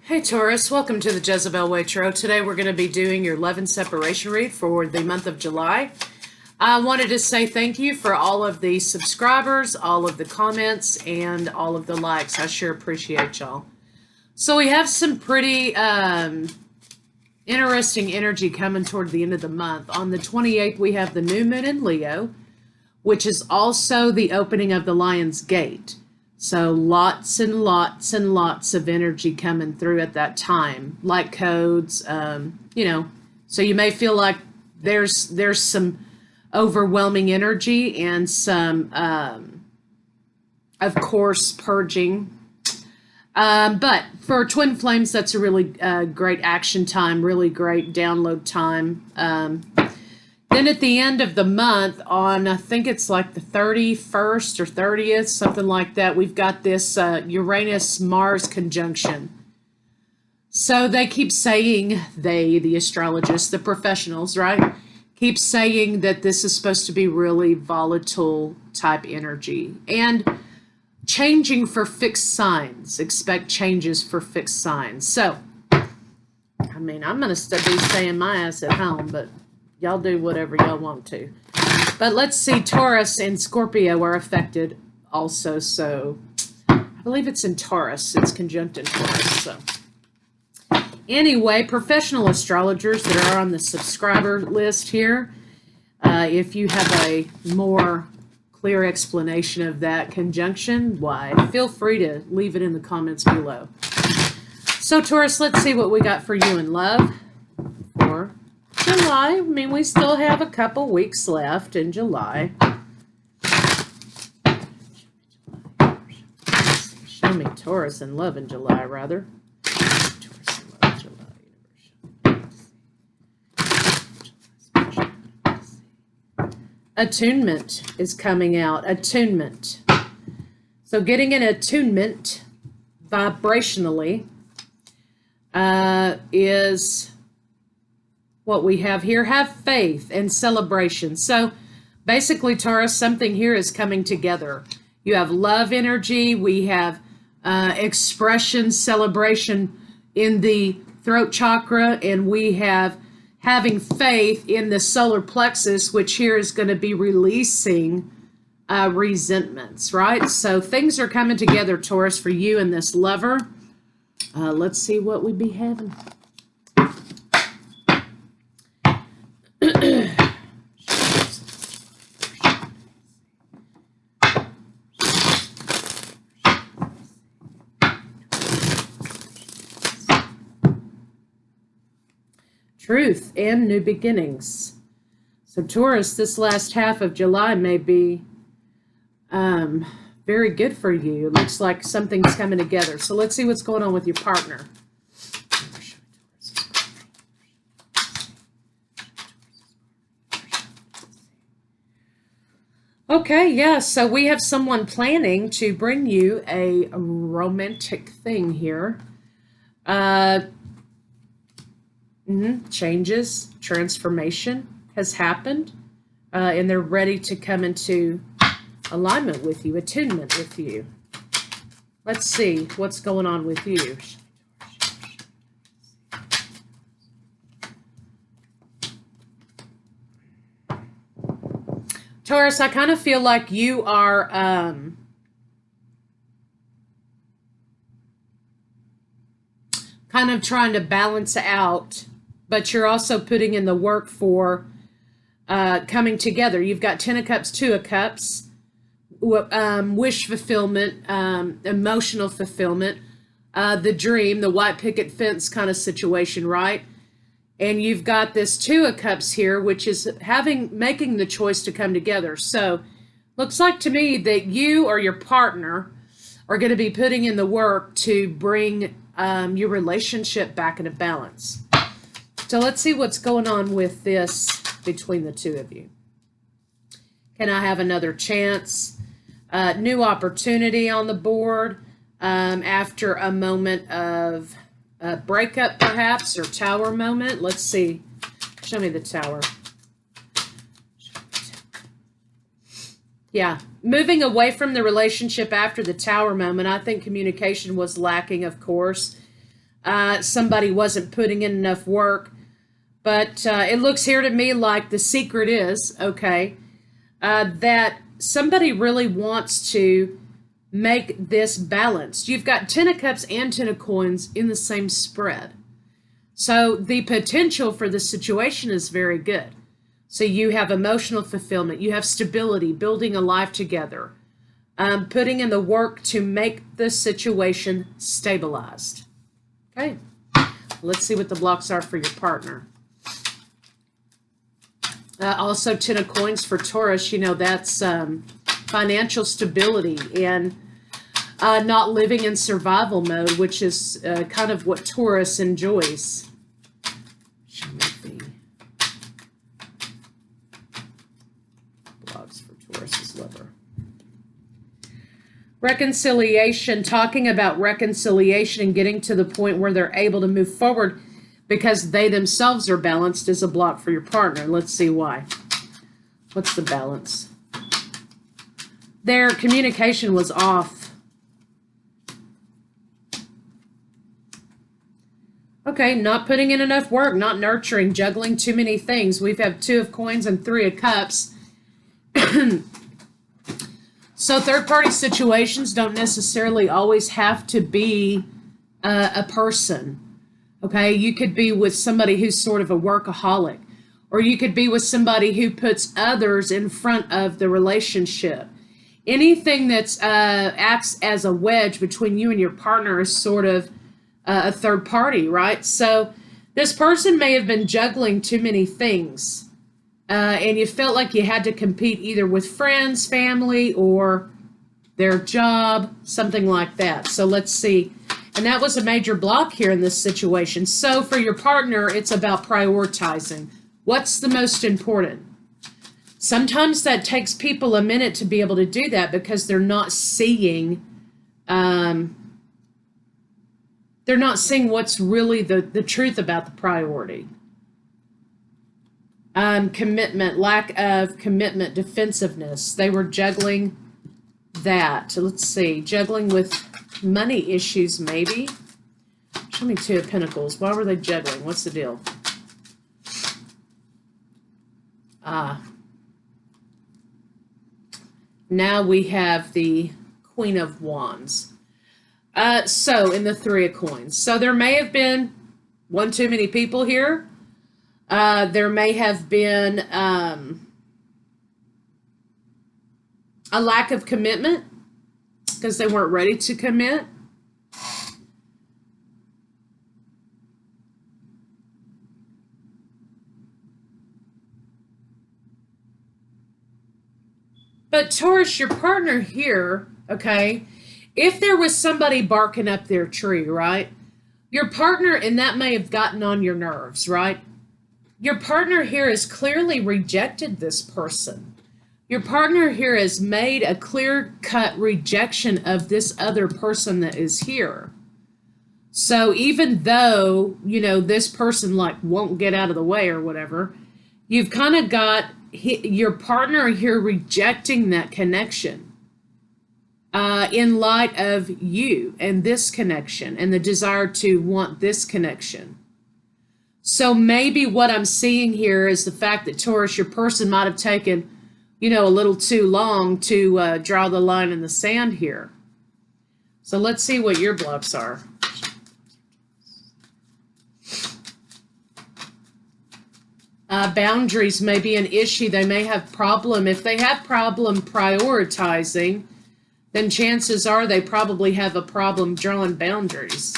Hey Taurus, welcome to the Jezebel Way Tarot. Today we're going to be doing your love and separation read for the month of July. I wanted to say thank you for all of the subscribers, all of the comments, and all of the likes. I sure appreciate y'all. So we have some pretty interesting energy coming toward the end of the month. On the 28th, we have the new moon in Leo, which is also the opening of the Lion's Gate. So lots and lots and lots of energy coming through at that time, like codes, so you may feel like there's some overwhelming energy and some, of course, purging. But for twin flames, that's a really great action time, really great download time. Then at the end of the month, on I think it's like the 31st or 30th, something like that, we've got this Uranus-Mars conjunction. So they keep saying, the astrologists, the professionals, right, keep saying that this is supposed to be really volatile type energy. And changing for fixed signs. Expect changes for fixed signs. So, I mean, I'm going to be staying my ass at home, but y'all do whatever y'all want to. But let's see, Taurus and Scorpio are affected also. So I believe it's in Taurus. It's conjunct in Taurus. So anyway, professional astrologers that are on the subscriber list here, if you have a more clear explanation of that conjunction, why, feel free to leave it in the comments below. So Taurus, let's see what we got for you in love for July. I mean, we still have a couple weeks left in July. Show me Taurus in love in July, rather. Taurus in love in July. Attunement is coming out. Attunement. So getting an attunement vibrationally is what we have here. Have faith and celebration. So basically, Taurus, something here is coming together. You have love energy. We have expression, celebration in the throat chakra, and we have having faith in the solar plexus, which here is going to be releasing resentments, right? So things are coming together, Taurus, for you and this lover. Let's see what we be having. Truth and new beginnings. So Taurus, this last half of July may be very good for you. It looks like something's coming together. So let's see what's going on with your partner. Okay, yeah, so we have someone planning to bring you a romantic thing here. Changes, transformation has happened, and they're ready to come into alignment with you, attunement with you. Let's see what's going on with you. Taurus, I kind of feel like you are kind of trying to balance out, but you're also putting in the work for coming together. You've got 10 of Cups, 2 of Cups, wish fulfillment, emotional fulfillment, the dream, the white picket fence kind of situation, right? And you've got this 2 of Cups here, which is making the choice to come together. So looks like to me that you or your partner are going to be putting in the work to bring your relationship back into balance. So let's see what's going on with this between the two of you. Can I have another chance? New opportunity on the board after a moment of breakup, perhaps, or tower moment. Let's see. Show me the tower. Yeah, moving away from the relationship after the tower moment. I think communication was lacking, of course. somebody wasn't putting in enough work. But it looks here to me like the secret is, okay, that somebody really wants to make this balanced. You've got 10 of cups and 10 of coins in the same spread. So the potential for the situation is very good. So you have emotional fulfillment, you have stability, building a life together, putting in the work to make the situation stabilized. Okay, let's see what the blocks are for your partner. Also 10 of coins for Taurus, you know, that's financial stability and not living in survival mode, which is kind of what Taurus enjoys. Show me the blocks for Taurus's lover. Reconciliation, talking about reconciliation and getting to the point where they're able to move forward because they themselves are balanced is a block for your partner. Let's see why. What's the balance? Their communication was off. Okay, not putting in enough work, not nurturing, juggling too many things. We've had 2 of coins and 3 of cups. So third-party situations don't necessarily always have to be a person. Okay, you could be with somebody who's sort of a workaholic, or you could be with somebody who puts others in front of the relationship. Anything that acts as a wedge between you and your partner is sort of a third party, right? So this person may have been juggling too many things, and you felt like you had to compete either with friends, family, or their job, something like that. So let's see. And that was a major block here in this situation. So for your partner, it's about prioritizing. What's the most important? Sometimes that takes people a minute to be able to do that because they're not seeing what's really the truth about the priority. Commitment, lack of commitment, defensiveness. They were juggling that. Let's see, juggling with money issues, maybe. Show me 2 of Pentacles. Why were they juggling? What's the deal? Now we have the Queen of Wands. So in the 3 of Coins. So there may have been one too many people here. There may have been a lack of commitment because they weren't ready to commit. But Taurus, your partner here, okay, if there was somebody barking up their tree, right, your partner, and that may have gotten on your nerves, right? Your partner here has clearly rejected this person. Your partner here has made a clear-cut rejection of this other person that is here. So even though, you know, this person like won't get out of the way or whatever, you've kind of got your partner here rejecting that connection in light of you and this connection and the desire to want this connection. So maybe what I'm seeing here is the fact that Taurus, your person might have taken, you know, a little too long to draw the line in the sand here. So let's see what your blocks are. Boundaries may be an issue. They may have problem. If they have problem prioritizing, then chances are they probably have a problem drawing boundaries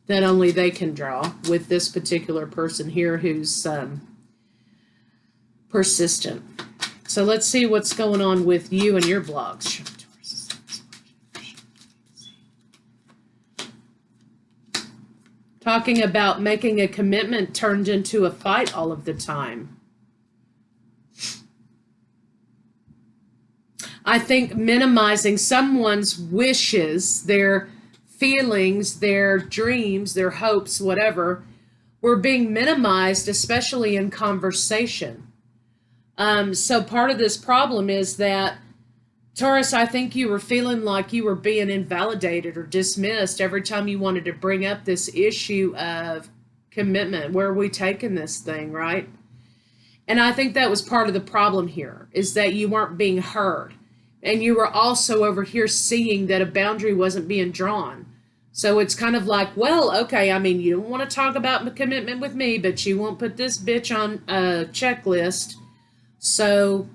that only they can draw with this particular person here who's persistent. So let's see what's going on with you and your blocks. Talking about making a commitment turned into a fight all of the time. I think minimizing someone's wishes, their feelings, their dreams, their hopes, whatever, were being minimized, especially in conversation. So part of this problem is that Taurus, I think you were feeling like you were being invalidated or dismissed every time you wanted to bring up this issue of commitment. Where are we taking this thing, right? And I think that was part of the problem here, is that you weren't being heard. And you were also over here seeing that a boundary wasn't being drawn. So it's kind of like, well, okay, I mean, you don't want to talk about commitment with me, but you won't put this bitch on a checklist. So,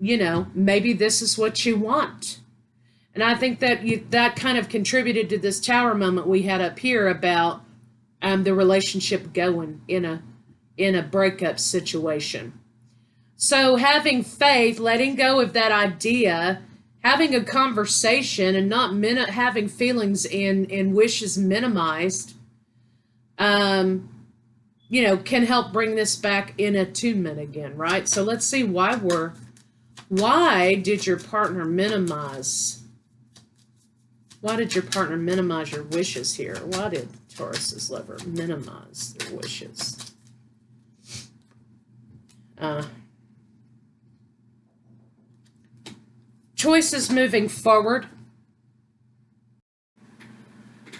maybe this is what you want. And I think that that kind of contributed to this tower moment we had up here about the relationship going in a breakup situation. So having faith, letting go of that idea, having a conversation, and not having feelings and wishes minimized, can help bring this back in attunement again, right? So let's see why did your partner minimize? Why did your partner minimize your wishes here? Why did Taurus's lover minimize their wishes? Choices moving forward.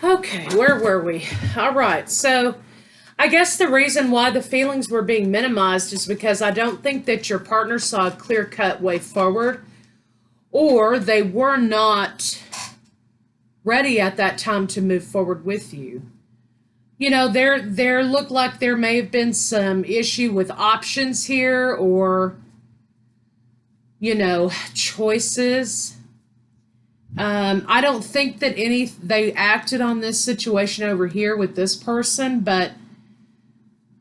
Okay, where were we? All right, so I guess the reason why the feelings were being minimized is because I don't think that your partner saw a clear-cut way forward, or they were not ready at that time to move forward with you. There looked like there may have been some issue with options here, or choices. I don't think that they acted on this situation over here with this person, but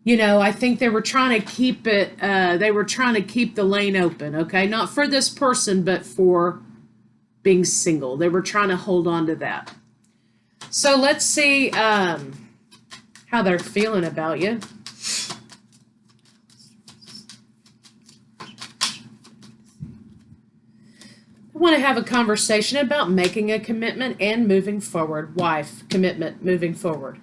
I think they were trying to keep it, they were trying to keep the lane open, okay? Not for this person, but for being single. They were trying to hold on to that. So let's see how they're feeling about you. I want to have a conversation about making a commitment and moving forward. Wife, commitment, moving forward.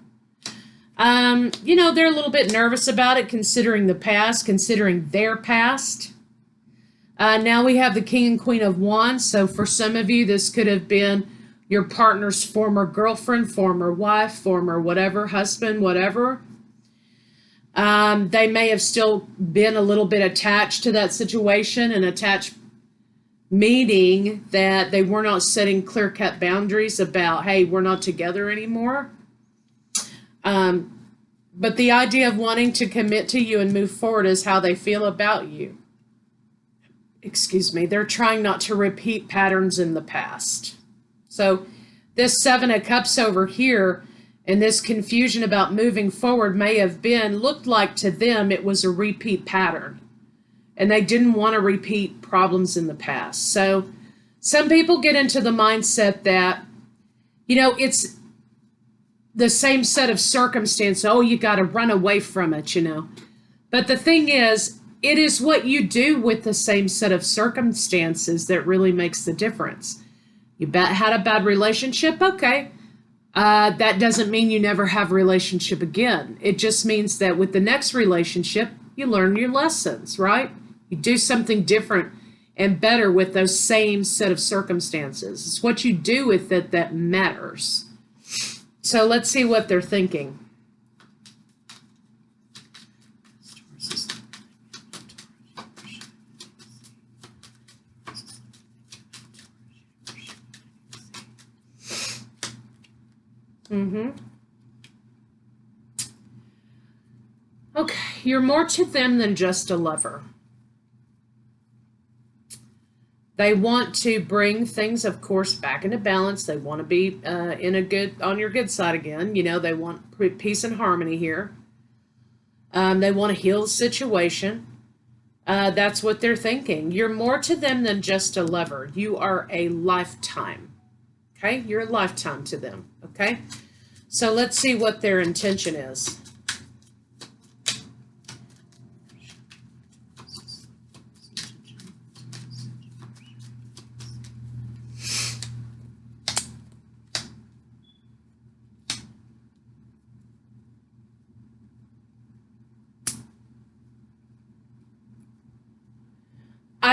They're a little bit nervous about it, considering the past, considering their past. Now we have the King and Queen of Wands. So for some of you, this could have been your partner's former girlfriend, former wife, former whatever, husband, whatever. They may have still been a little bit attached to that situation, and attached meaning that they were not setting clear-cut boundaries about, hey, we're not together anymore. But the idea of wanting to commit to you and move forward is how they feel about you. Excuse me. They're trying not to repeat patterns in the past. So this Seven of Cups over here and this confusion about moving forward looked like to them it was a repeat pattern. And they didn't want to repeat problems in the past. So some people get into the mindset that, it's the same set of circumstances. Oh, you got to run away from it, But the thing is, it is what you do with the same set of circumstances that really makes the difference. You had a bad relationship? Okay. That doesn't mean you never have a relationship again. It just means that with the next relationship, you learn your lessons, right? You do something different and better with those same set of circumstances. It's what you do with it that matters. So let's see what they're thinking. Okay, you're more to them than just a lover. They want to bring things, of course, back into balance. They want to be on your good side again. They want peace and harmony here. They want to heal the situation. That's what they're thinking. You're more to them than just a lover. You are a lifetime. Okay? You're a lifetime to them. Okay? So let's see what their intention is.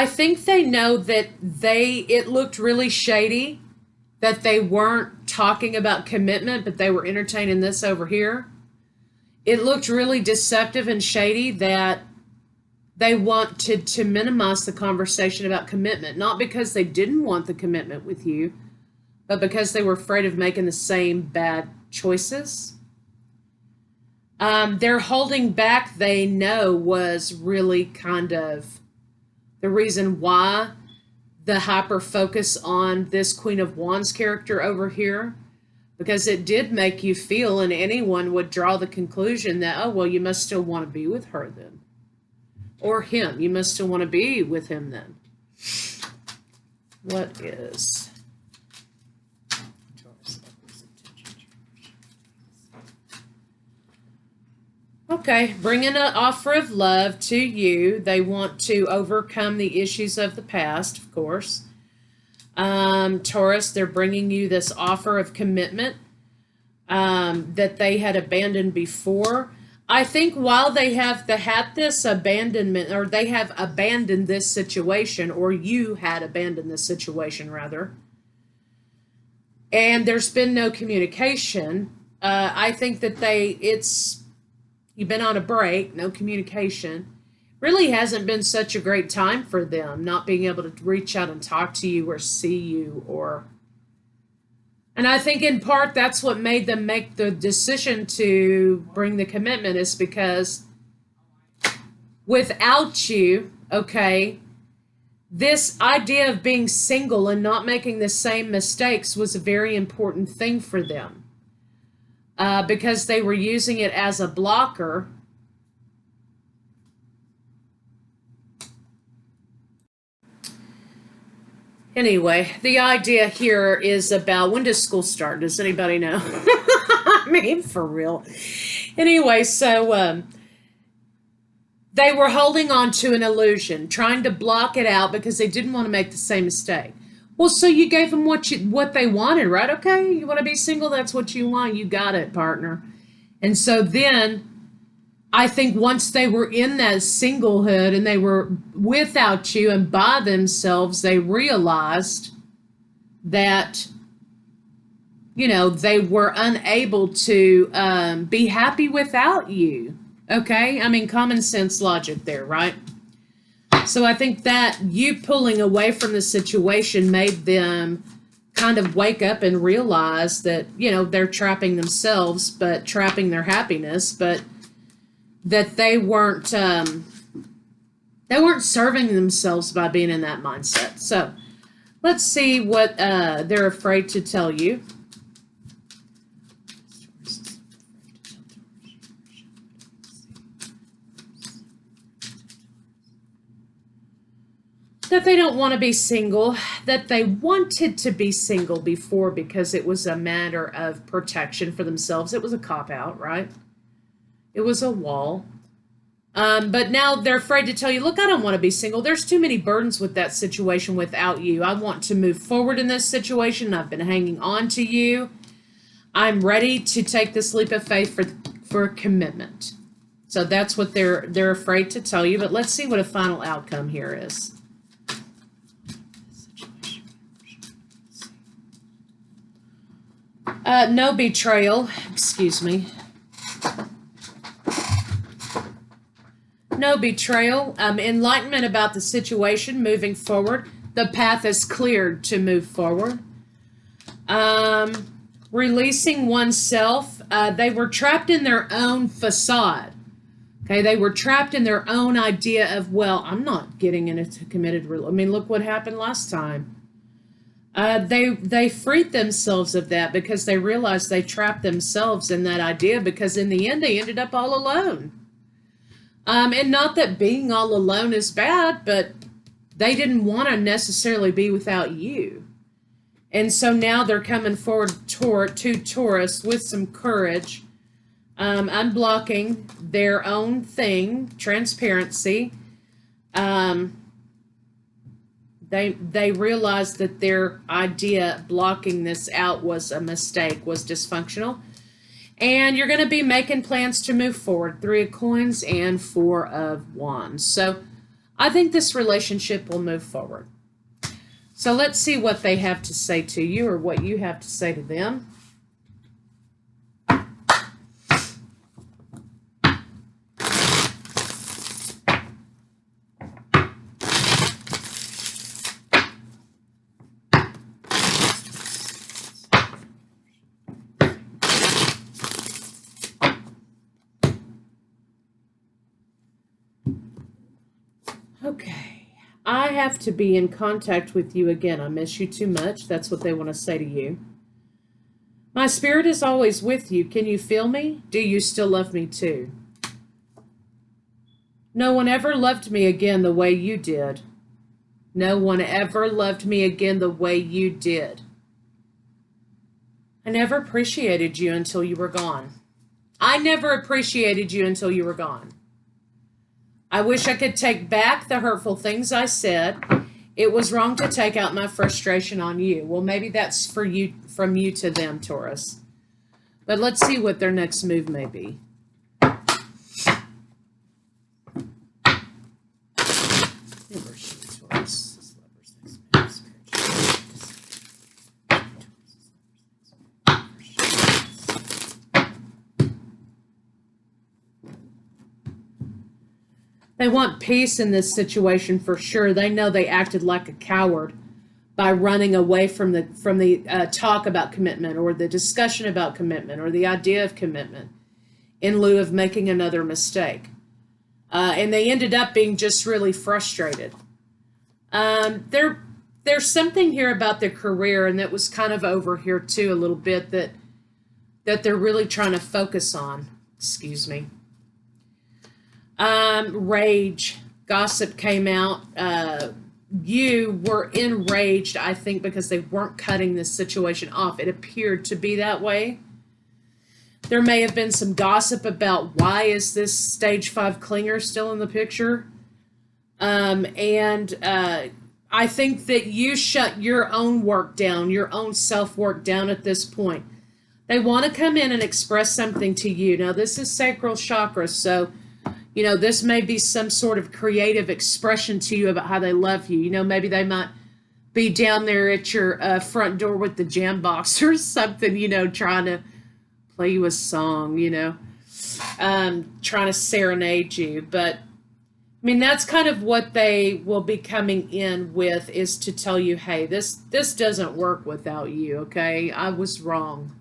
I think they know that it looked really shady that they weren't talking about commitment, but they were entertaining this over here. It looked really deceptive and shady that they wanted to minimize the conversation about commitment, not because they didn't want the commitment with you, but because they were afraid of making the same bad choices. Their holding back, they know, was really kind of the reason why the hyper focus on this Queen of Wands character over here, because it did make you feel, and anyone would draw the conclusion that, oh, well, you must still want to be with her then. Or him. You must still want to be with him then. What is... Okay, bringing an offer of love to you. They want to overcome the issues of the past, of course. Taurus, they're bringing you this offer of commitment that they had abandoned before. I think while they have had this abandonment, or they have abandoned this situation, or you had abandoned this situation, rather, and there's been no communication, I think that you've been on a break, no communication. Really hasn't been such a great time for them, not being able to reach out and talk to you or see you, and I think in part that's what made them make the decision to bring the commitment, is because without you, okay, this idea of being single and not making the same mistakes was a very important thing for them, because they were using it as a blocker. Anyway, the idea here is about, when does school start? Does anybody know? I mean, for real. Anyway, so they were holding on to an illusion, trying to block it out because they didn't want to make the same mistake. Well, so you gave them what they wanted, right? Okay, you want to be single? That's what you want. You got it, partner. And so then I think once they were in that singlehood and they were without you and by themselves, they realized that, they were unable to be happy without you. Okay? I mean, common sense logic there, right? So I think that you pulling away from the situation made them kind of wake up and realize that, they're trapping themselves, but trapping their happiness, but that they weren't serving themselves by being in that mindset. So let's see what they're afraid to tell you. That they don't want to be single, that they wanted to be single before because it was a matter of protection for themselves. It was a cop-out, right? It was a wall. But now they're afraid to tell you, look, I don't want to be single. There's too many burdens with that situation without you. I want to move forward in this situation. I've been hanging on to you. I'm ready to take this leap of faith for commitment. So that's what they're afraid to tell you. But let's see what a final outcome here is. No betrayal. Excuse me. No betrayal. Enlightenment about the situation, moving forward. The path is cleared to move forward. Releasing oneself. They were trapped in their own facade. Okay, they were trapped in their own idea of, well, I'm not getting into committed. I mean, look what happened last time. They freed themselves of that because they realized they trapped themselves in that idea, because in the end they ended up all alone. And not that being all alone is bad, but they didn't want to necessarily be without you. And so now they're coming forward to Taurus with some courage, unblocking their own thing, transparency. They realized that their idea blocking this out was a mistake, was dysfunctional. And you're going to be making plans to move forward. 3 of Coins and 4 of Wands. So I think this relationship will move forward. So let's see what they have to say to you or what you have to say to them. Okay, I have to be in contact with you again. I miss you too much. That's what they want to say to you. My spirit is always with you. Can you feel me? Do you still love me too? No one ever loved me again the way you did. No one ever loved me again the way you did. I never appreciated you until you were gone. I never appreciated you until you were gone. I wish I could take back the hurtful things I said. It was wrong to take out my frustration on you. Well, maybe that's for you, from you to them, Taurus. But let's see what their next move may be. They want peace in this situation for sure. They know they acted like a coward by running away from the talk about commitment or the discussion about commitment or the idea of commitment in lieu of making another mistake. And they ended up being just really frustrated. There's something here about their career, and that was kind of over here too a little bit, that they're really trying to focus on. Excuse me. Rage, gossip came out. You were enraged, I think, because they weren't cutting this situation off. It appeared to be that way. There may have been some gossip about why is this stage 5 clinger still in the picture. I think that you shut your own work down, your own self-work down at this point. They want to come in and express something to you. Now, this is sacral chakra, so this may be some sort of creative expression to you about how they love you. Maybe they might be down there at your front door with the jam box or something, trying to play you a song, trying to serenade you. But, that's kind of what they will be coming in with, is to tell you, hey, this doesn't work without you, okay? I was wrong.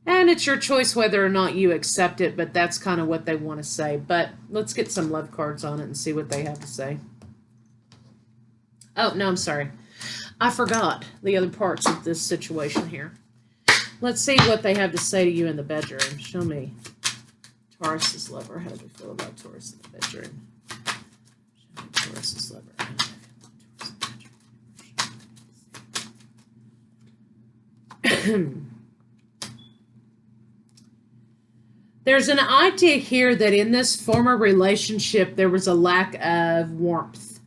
And it's your choice whether or not you accept it, but that's kind of what they want to say. But let's get some love cards on it and see what they have to say. Oh, no, I'm sorry. I forgot the other parts of this situation here. Let's see what they have to say to you in the bedroom. Show me Taurus's lover. How do we feel about Taurus in the bedroom? Show me Taurus's lover. How do I feel about Taurus in the bedroom? There's an idea here that in this former relationship, there was a lack of warmth,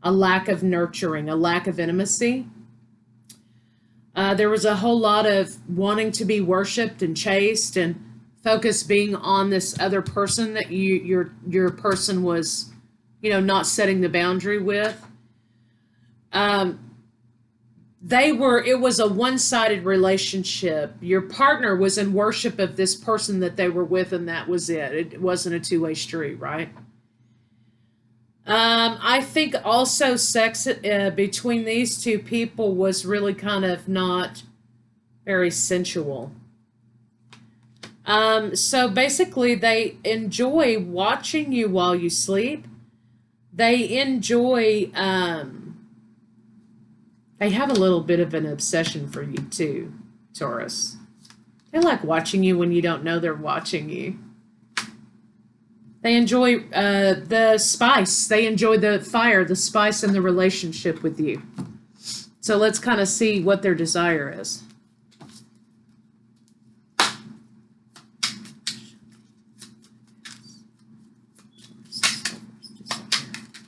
a lack of nurturing, a lack of intimacy. There was a whole lot of wanting to be worshipped and chased, and focus being on this other person that your person was, not setting the boundary with. It was a one-sided relationship. Your partner was in worship of this person that they were with, and that was it. It wasn't a two-way street, right? I think also sex between these two people was really kind of not very sensual. So basically, they enjoy watching you while you sleep. They enjoy... They have a little bit of an obsession for you too, Taurus. They like watching you when you don't know they're watching you. They enjoy the spice. They enjoy the fire, the spice in the relationship with you. So let's kind of see what their desire is.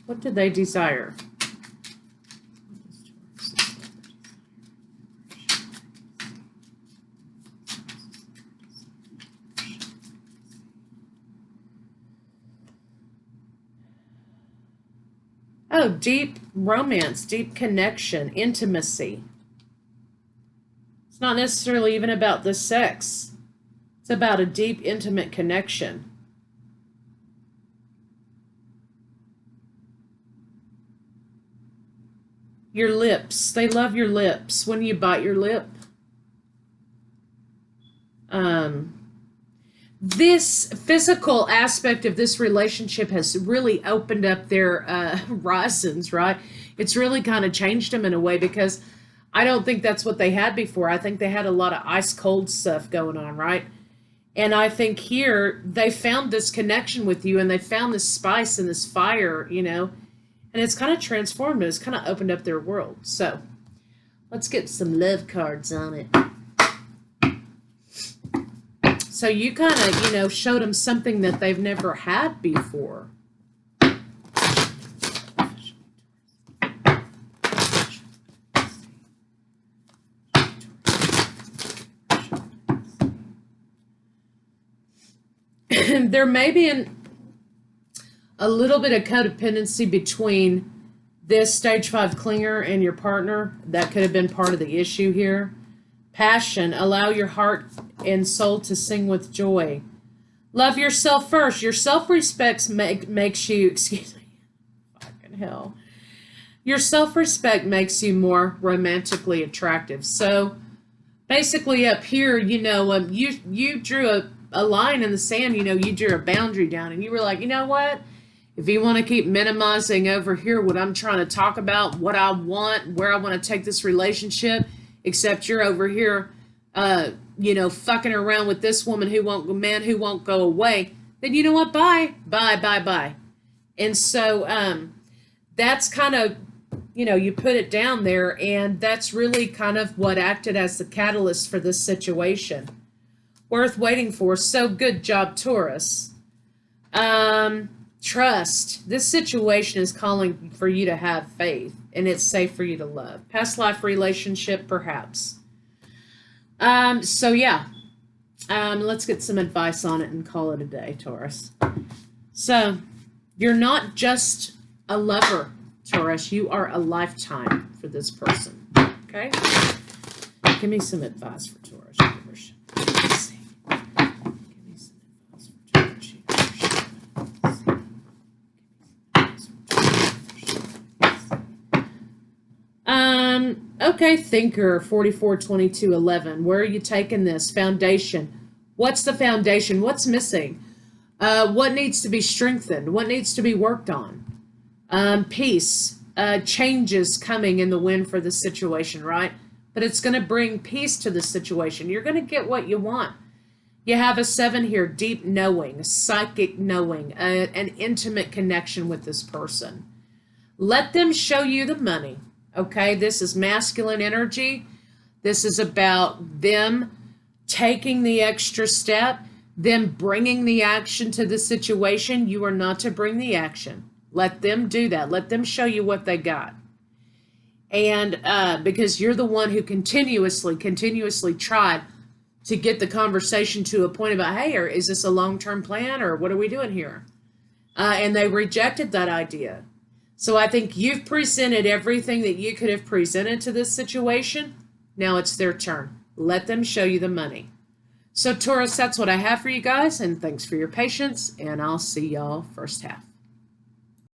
What do they desire? Oh, deep romance, deep connection, intimacy. It's not necessarily even about the sex. It's about a deep, intimate connection. Your lips. They love your lips. When you bite your lip. This physical aspect of this relationship has really opened up their horizons, right? It's really kind of changed them in a way, because I don't think that's what they had before. I think they had a lot of ice cold stuff going on, right? And I think here they found this connection with you, and they found this spice and this fire, you know, and it's kind of transformed it. It's kind of opened up their world. So let's get some love cards on it. So you kind of, you know, showed them something that they've never had before. There may be a little bit of codependency between this stage 5 clinger and your partner. That could have been part of the issue here. Passion. Allow your heart and soul to sing with joy. Love yourself first. Your self-respect makes you, excuse me, fucking hell. Your self-respect makes you more romantically attractive. So basically up here, you know, you drew a line in the sand, you know, you drew a boundary down, and you were like, you know what? If you want to keep minimizing over here what I'm trying to talk about, what I want, where I want to take this relationship, except you're over here, you know, fucking around with this woman who won't go away, then you know what? Bye, bye, bye, bye. And so that's kind of, you know, you put it down there, and that's really kind of what acted as the catalyst for this situation. Worth waiting for. So good job, Taurus. Trust. This situation is calling for you to have faith, and it's safe for you to love. Past life relationship, perhaps. So yeah. Let's get some advice on it and call it a day, Taurus. So, you're not just a lover, Taurus. You are a lifetime for this person. Okay? Give me some advice for Taurus. Let's see. Okay, thinker, 44, 22, 11. Where are you taking this? Foundation. What's the foundation? What's missing? What needs to be strengthened? What needs to be worked on? Peace. Changes coming in the wind for the situation, right? But it's going to bring peace to the situation. You're going to get what you want. You have a 7 here, deep knowing, psychic knowing, an intimate connection with this person. Let them show you the money. Okay, this is masculine energy. This is about them taking the extra step, them bringing the action to the situation. You are not to bring the action. Let them do that. Let them show you what they got. And because you're the one who continuously tried to get the conversation to a point about, hey, or is this a long-term plan, or what are we doing here? And they rejected that idea. So I think you've presented everything that you could have presented to this situation. Now it's their turn. Let them show you the money. So Taurus, that's what I have for you guys, and thanks for your patience, and I'll see y'all first half.